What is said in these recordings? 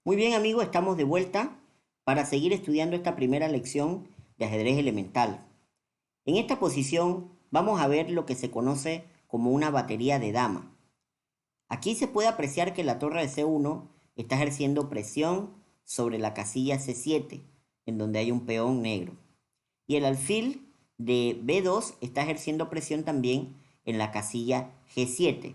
Muy bien, amigos, estamos de vuelta para seguir estudiando esta primera lección de ajedrez elemental. En esta posición vamos a ver lo que se conoce como una batería de dama. Aquí se puede apreciar que la torre de C1 está ejerciendo presión sobre la casilla C7, en donde hay un peón negro. Y el alfil de B2 está ejerciendo presión también en la casilla G7.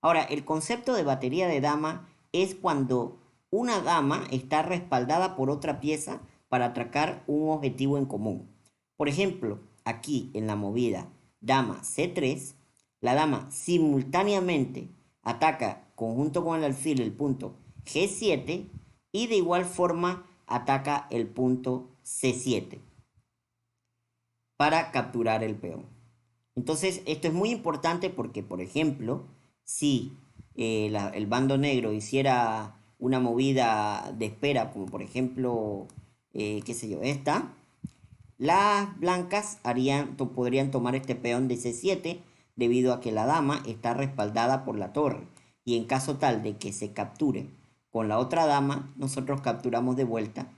Ahora, el concepto de batería de dama es cuando una dama está respaldada por otra pieza para atracar un objetivo en común. Por ejemplo, aquí en la movida dama C3, la dama simultáneamente ataca conjunto con el alfil el punto G7 y de igual forma ataca el punto C7 para capturar el peón. Entonces, esto es muy importante porque, por ejemplo, si el bando negro hiciera una movida de espera, como por ejemplo, qué sé yo, esta, las blancas podrían tomar este peón de C7 debido a que la dama está respaldada por la torre. Y en caso tal de que se capture con la otra dama, nosotros capturamos de vuelta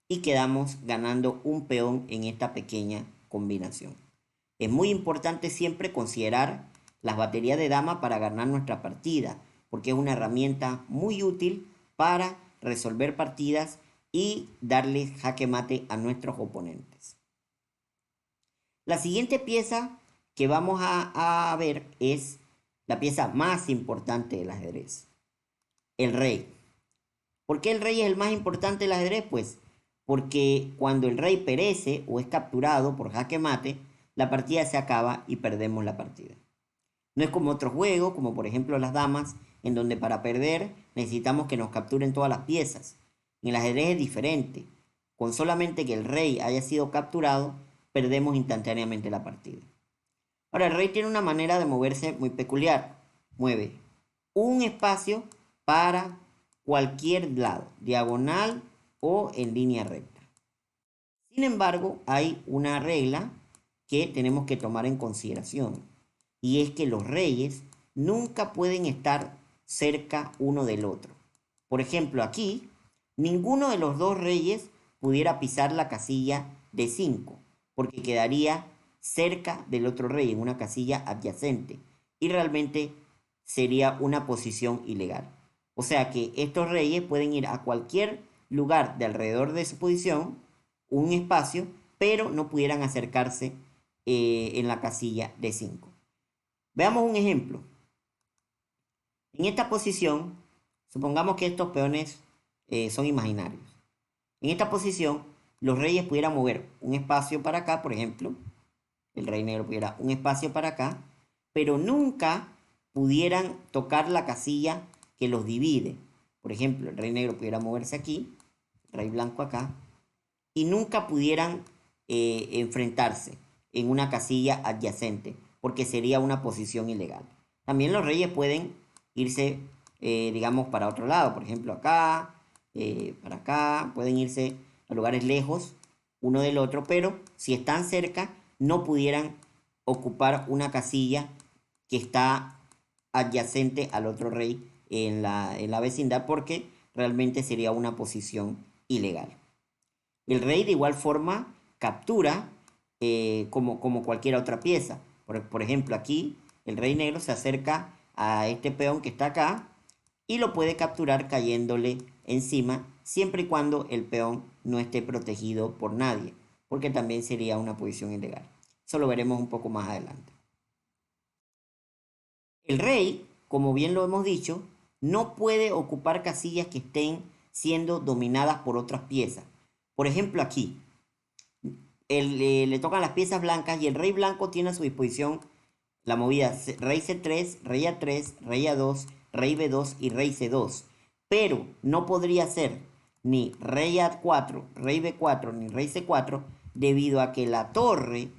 y quedamos ganando un peón en esta pequeña combinación. Es muy importante siempre considerar las baterías de dama para ganar nuestra partida, porque es una herramienta muy útil para resolver partidas y darles jaque mate a nuestros oponentes. La siguiente pieza que vamos a ver es la pieza más importante del ajedrez, el rey. ¿Por qué el rey es el más importante del ajedrez? Pues porque cuando el rey perece o es capturado por jaque mate, la partida se acaba y perdemos la partida. No es como otros juegos, como por ejemplo las damas, en donde para perder necesitamos que nos capturen todas las piezas. En el ajedrez es diferente. Con solamente que el rey haya sido capturado, perdemos instantáneamente la partida. Ahora, el rey tiene una manera de moverse muy peculiar. Mueve un espacio para cualquier lado, diagonal o en línea recta. Sin embargo, hay una regla que tenemos que tomar en consideración y es que los reyes nunca pueden estar cerca uno del otro. Por ejemplo, aquí, ninguno de los dos reyes pudiera pisar la casilla de 5 porque quedaría cerca del otro rey en una casilla adyacente y realmente sería una posición ilegal. O sea que estos reyes pueden ir a cualquier lugar de alrededor de su posición, un espacio, pero no pudieran acercarse en la casilla de 5. Veamos un ejemplo. En esta posición, supongamos que estos peones son imaginarios. En esta posición, los reyes pudieran mover un espacio para acá, por ejemplo. El rey negro pudiera un espacio para acá, pero nunca pudieran tocar la casilla que los divide. Por ejemplo, el rey negro pudiera moverse aquí, el rey blanco acá, y nunca pudieran enfrentarse en una casilla adyacente, porque sería una posición ilegal. También los reyes pueden irse, digamos, para otro lado, por ejemplo, acá, para acá, pueden irse a lugares lejos uno del otro, pero si están cerca, no pudieran ocupar una casilla que está adyacente al otro rey en la vecindad, porque realmente sería una posición ilegal. El rey de igual forma captura como cualquier otra pieza. Por ejemplo, aquí el rey negro se acerca a este peón que está acá y lo puede capturar cayéndole encima siempre y cuando el peón no esté protegido por nadie, porque también sería una posición ilegal. Eso lo veremos un poco más adelante. El rey, como bien lo hemos dicho, no puede ocupar casillas que estén siendo dominadas por otras piezas. Por ejemplo, aquí le tocan las piezas blancas y el rey blanco tiene a su disposición la movida rey C3, rey A3, rey A2, rey B2 y rey C2. Pero no podría ser ni rey A4, rey B4 ni rey C4 debido a que la torre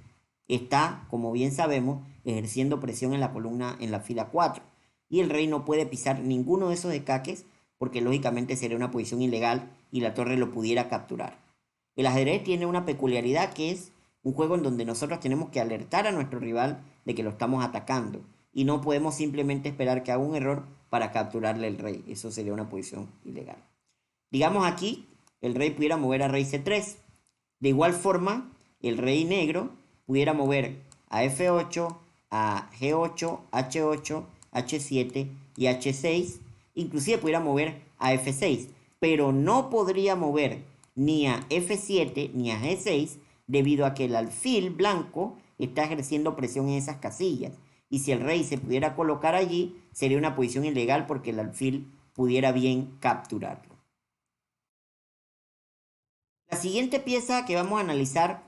está, como bien sabemos, ejerciendo presión en la columna en la fila 4. Y el rey no puede pisar ninguno de esos escaques porque lógicamente sería una posición ilegal y la torre lo pudiera capturar. El ajedrez tiene una peculiaridad que es un juego en donde nosotros tenemos que alertar a nuestro rival de que lo estamos atacando y no podemos simplemente esperar que haga un error para capturarle el rey. Eso sería una posición ilegal. Digamos aquí, el rey pudiera mover a rey C3. De igual forma, el rey negro pudiera mover a F8, a G8, H8, H7 y H6. Inclusive pudiera mover a F6, pero no podría mover ni a F7 ni a G6 debido a que el alfil blanco está ejerciendo presión en esas casillas. Y si el rey se pudiera colocar allí, sería una posición ilegal porque el alfil pudiera bien capturarlo. La siguiente pieza que vamos a analizar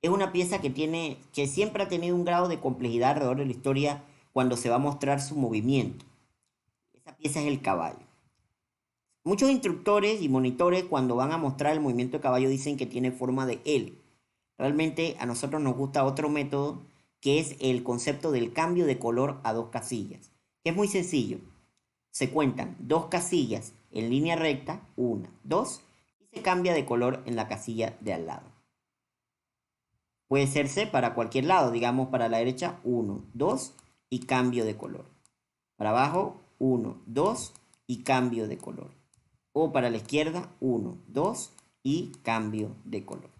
es una pieza que siempre ha tenido un grado de complejidad alrededor de la historia cuando se va a mostrar su movimiento. Esa pieza es el caballo. Muchos instructores y monitores cuando van a mostrar el movimiento de caballo dicen que tiene forma de L. Realmente a nosotros nos gusta otro método que es el concepto del cambio de color a dos casillas, que es muy sencillo. Se cuentan dos casillas en línea recta, una, dos, y se cambia de color en la casilla de al lado. Puede serse para cualquier lado, digamos para la derecha 1, 2 y cambio de color. Para abajo 1, 2 y cambio de color. O para la izquierda 1, 2 y cambio de color.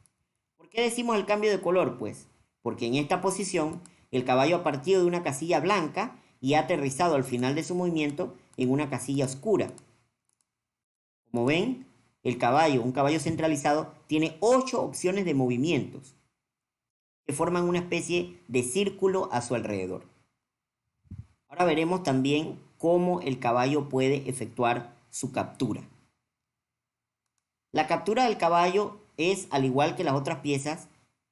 ¿Por qué decimos el cambio de color? Pues porque en esta posición el caballo ha partido de una casilla blanca y ha aterrizado al final de su movimiento en una casilla oscura. Como ven, un caballo centralizado, tiene 8 opciones de movimientos que forman una especie de círculo a su alrededor. Ahora veremos también cómo el caballo puede efectuar su captura. La captura del caballo es, al igual que las otras piezas,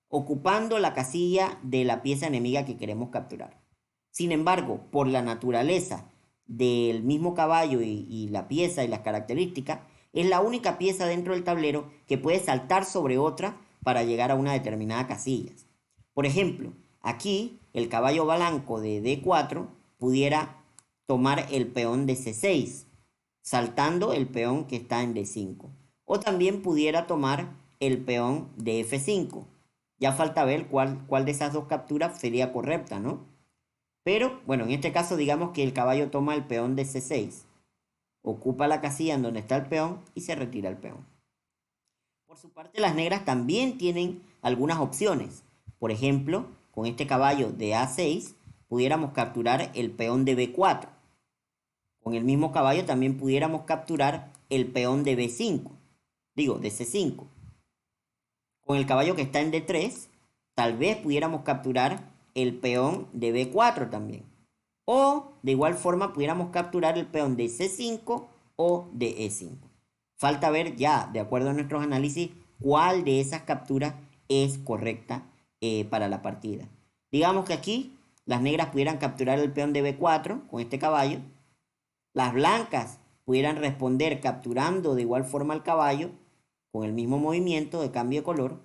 ocupando la casilla de la pieza enemiga que queremos capturar. Sin embargo, por la naturaleza del mismo caballo y la pieza y las características, es la única pieza dentro del tablero que puede saltar sobre otra para llegar a una determinada casilla. Por ejemplo, aquí el caballo blanco de D4 pudiera tomar el peón de C6, saltando el peón que está en D5. O también pudiera tomar el peón de F5. Ya falta ver cuál de esas dos capturas sería correcta, ¿no? Pero, bueno, en este caso digamos que el caballo toma el peón de C6. Ocupa la casilla en donde está el peón y se retira el peón. Por su parte, las negras también tienen algunas opciones. Por ejemplo, con este caballo de A6 pudiéramos capturar el peón de B4. Con el mismo caballo también pudiéramos capturar el peón de B5. Digo, de C5. Con el caballo que está en D3, tal vez pudiéramos capturar el peón de B4 también. O de igual forma pudiéramos capturar el peón de C5 o de E5. Falta ver ya, de acuerdo a nuestros análisis, cuál de esas capturas es correcta para la partida. Digamos que aquí las negras pudieran capturar el peón de B4 con este caballo. Las blancas pudieran responder capturando de igual forma al caballo con el mismo movimiento de cambio de color.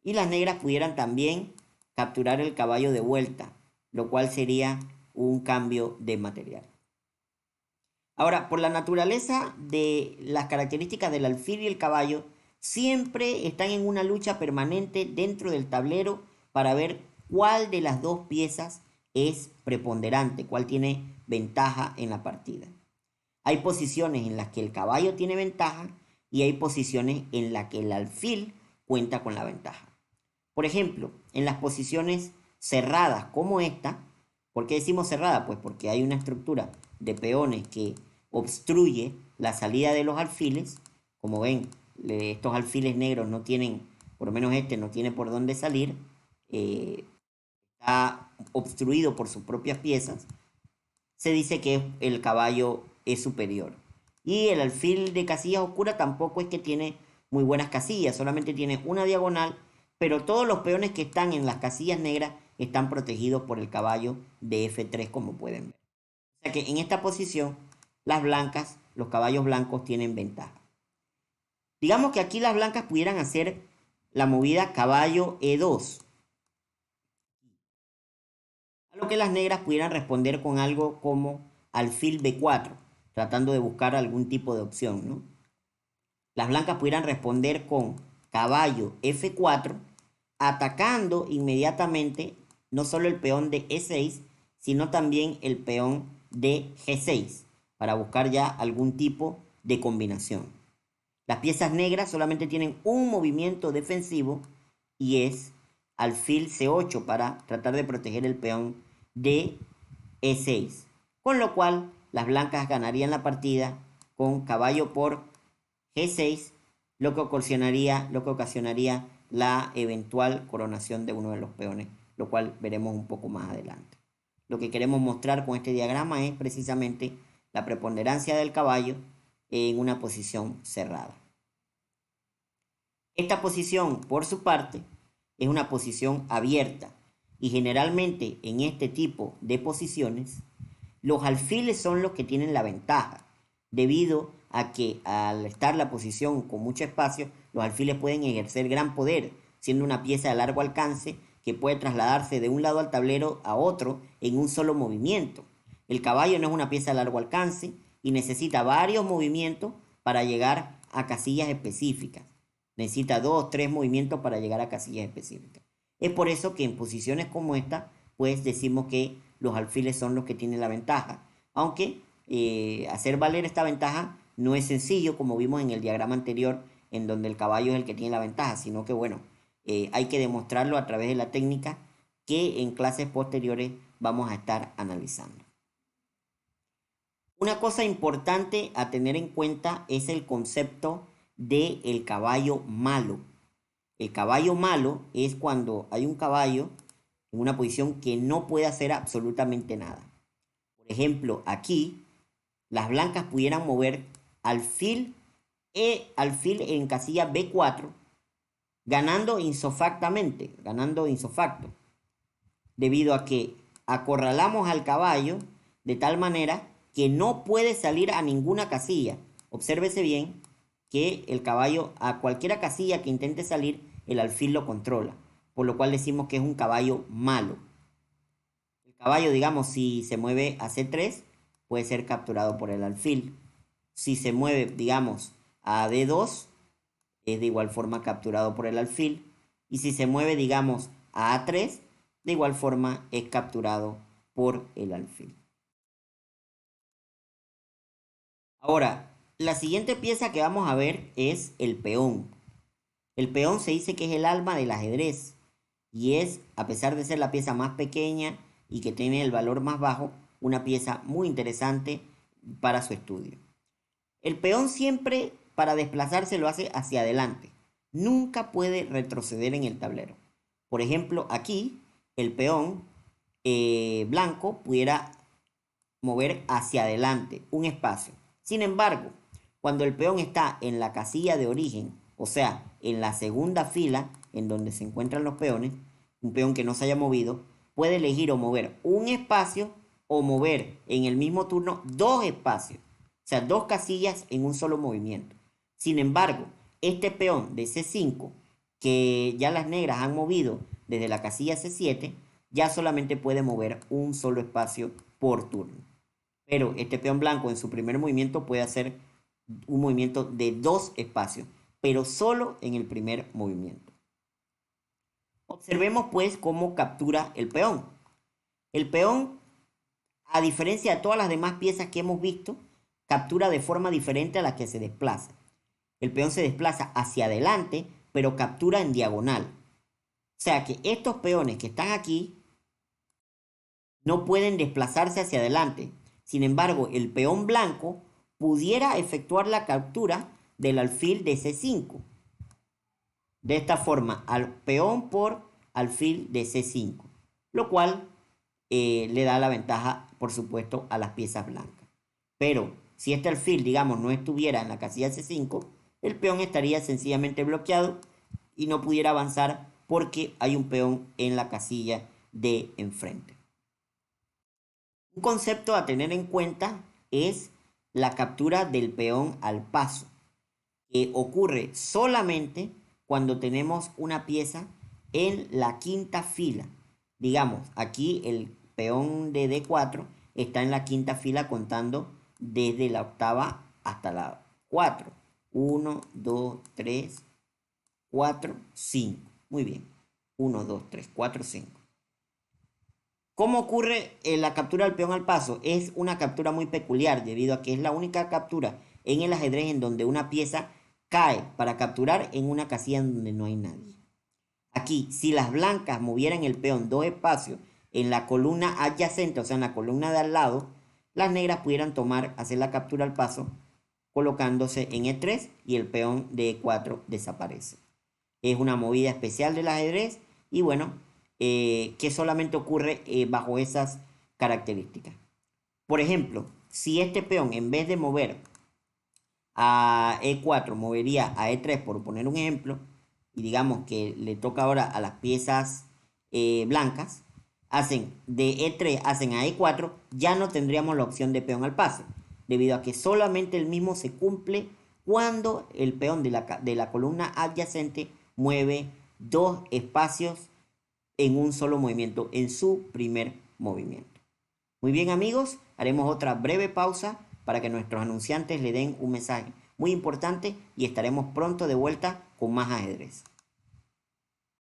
Y las negras pudieran también capturar el caballo de vuelta, lo cual sería un cambio de material. Ahora, por la naturaleza de las características del alfil y el caballo, siempre están en una lucha permanente dentro del tablero para ver cuál de las dos piezas es preponderante, cuál tiene ventaja en la partida. Hay posiciones en las que el caballo tiene ventaja y hay posiciones en las que el alfil cuenta con la ventaja. Por ejemplo, en las posiciones cerradas como esta, ¿por qué decimos cerrada? Pues porque hay una estructura de peones que obstruye la salida de los alfiles. Como ven, estos alfiles negros no tienen, por lo menos este no tiene por dónde salir, está obstruido por sus propias piezas. Se dice que el caballo es superior. Y el alfil de casillas oscuras tampoco es que tiene muy buenas casillas, solamente tiene una diagonal, pero todos los peones que están en las casillas negras están protegidos por el caballo de F3, como pueden ver. O sea que en esta posición, los caballos blancos tienen ventaja. Digamos que aquí las blancas pudieran hacer la movida caballo E2, a lo que las negras pudieran responder con algo como alfil B4, tratando de buscar algún tipo de opción, ¿no? Las blancas pudieran responder con caballo F4, atacando inmediatamente no solo el peón de E6, sino también el peón de G6, para buscar ya algún tipo de combinación. Las piezas negras solamente tienen un movimiento defensivo y es alfil C8 para tratar de proteger el peón de E6. Con lo cual las blancas ganarían la partida con caballo por G6, lo que ocasionaría la eventual coronación de uno de los peones, lo cual veremos un poco más adelante. Lo que queremos mostrar con este diagrama es precisamente la preponderancia del caballo en una posición cerrada. Esta posición, por su parte, es una posición abierta y generalmente en este tipo de posiciones los alfiles son los que tienen la ventaja, debido a que al estar la posición con mucho espacio, los alfiles pueden ejercer gran poder, siendo una pieza de largo alcance que puede trasladarse de un lado al tablero a otro en un solo movimiento. El caballo no es una pieza de largo alcance y necesita varios movimientos para llegar a casillas específicas. Necesita 2 o 3 movimientos para llegar a casillas específicas. Es por eso que en posiciones como esta, pues decimos que los alfiles son los que tienen la ventaja. Aunque hacer valer esta ventaja no es sencillo, como vimos en el diagrama anterior, en donde el caballo es el que tiene la ventaja, sino que bueno, hay que demostrarlo a través de la técnica que en clases posteriores vamos a estar analizando. Una cosa importante a tener en cuenta es el concepto del caballo malo. El caballo malo es cuando hay un caballo en una posición que no puede hacer absolutamente nada. Por ejemplo, aquí las blancas pudieran mover alfil en casilla B4, ganando insofacto, debido a que acorralamos al caballo de tal manera que no puede salir a ninguna casilla. Obsérvese bien que el caballo, a cualquiera casilla que intente salir, el alfil lo controla, por lo cual decimos que es un caballo malo. El caballo, digamos, si se mueve a C3, puede ser capturado por el alfil. Si se mueve, digamos, a D2, es de igual forma capturado por el alfil. Y si se mueve, digamos, a A3, de igual forma es capturado por el alfil. Ahora, la siguiente pieza que vamos a ver es el peón. El peón se dice que es el alma del ajedrez y es, a pesar de ser la pieza más pequeña y que tiene el valor más bajo, una pieza muy interesante para su estudio. El peón siempre para desplazarse lo hace hacia adelante. Nunca puede retroceder en el tablero. Por ejemplo, aquí el peón blanco pudiera mover hacia adelante un espacio. Sin embargo, cuando el peón está en la casilla de origen, o sea, en la segunda fila en donde se encuentran los peones, un peón que no se haya movido, puede elegir o mover un espacio o mover en el mismo turno 2 espacios, o sea, 2 casillas en un solo movimiento. Sin embargo, este peón de C5, que ya las negras han movido desde la casilla C7, ya solamente puede mover un solo espacio por turno. Pero este peón blanco en su primer movimiento puede hacer un movimiento de 2 espacios, pero solo en el primer movimiento. Observemos pues cómo captura el peón. El peón, a diferencia de todas las demás piezas que hemos visto, captura de forma diferente a la que se desplaza. El peón se desplaza hacia adelante, pero captura en diagonal. O sea que estos peones que están aquí no pueden desplazarse hacia adelante. Sin embargo, el peón blanco pudiera efectuar la captura del alfil de C5. De esta forma, al peón por alfil de C5, lo cual le da la ventaja, por supuesto, a las piezas blancas. Pero si este alfil, digamos, no estuviera en la casilla C5, el peón estaría sencillamente bloqueado y no pudiera avanzar porque hay un peón en la casilla de enfrente. Un concepto a tener en cuenta es la captura del peón al paso, que ocurre solamente cuando tenemos una pieza en la quinta fila. Digamos, aquí el peón de D4 está en la quinta fila contando desde la octava hasta la 4. 1, 2, 3, 4, 5. Muy bien. 1, 2, 3, 4, 5. ¿Cómo ocurre la captura del peón al paso? Es una captura muy peculiar debido a que es la única captura en el ajedrez en donde una pieza cae para capturar en una casilla en donde no hay nadie. Aquí, si las blancas movieran el peón 2 espacios en la columna adyacente, o sea, en la columna de al lado, las negras pudieran hacer la captura al paso, colocándose en E3 y el peón de E4 desaparece. Es una movida especial del ajedrez y bueno, que solamente ocurre bajo esas características. Por ejemplo, si este peón en vez de mover a E4 movería a E3 por poner un ejemplo, y digamos que le toca ahora a las piezas blancas, hacen de E3 hacen a E4, ya no tendríamos la opción de peón al pase, debido a que solamente el mismo se cumple cuando el peón de la columna adyacente mueve dos espacios en un solo movimiento, en su primer movimiento. Muy bien amigos, haremos otra breve pausa para que nuestros anunciantes le den un mensaje muy importante y estaremos pronto de vuelta con más ajedrez.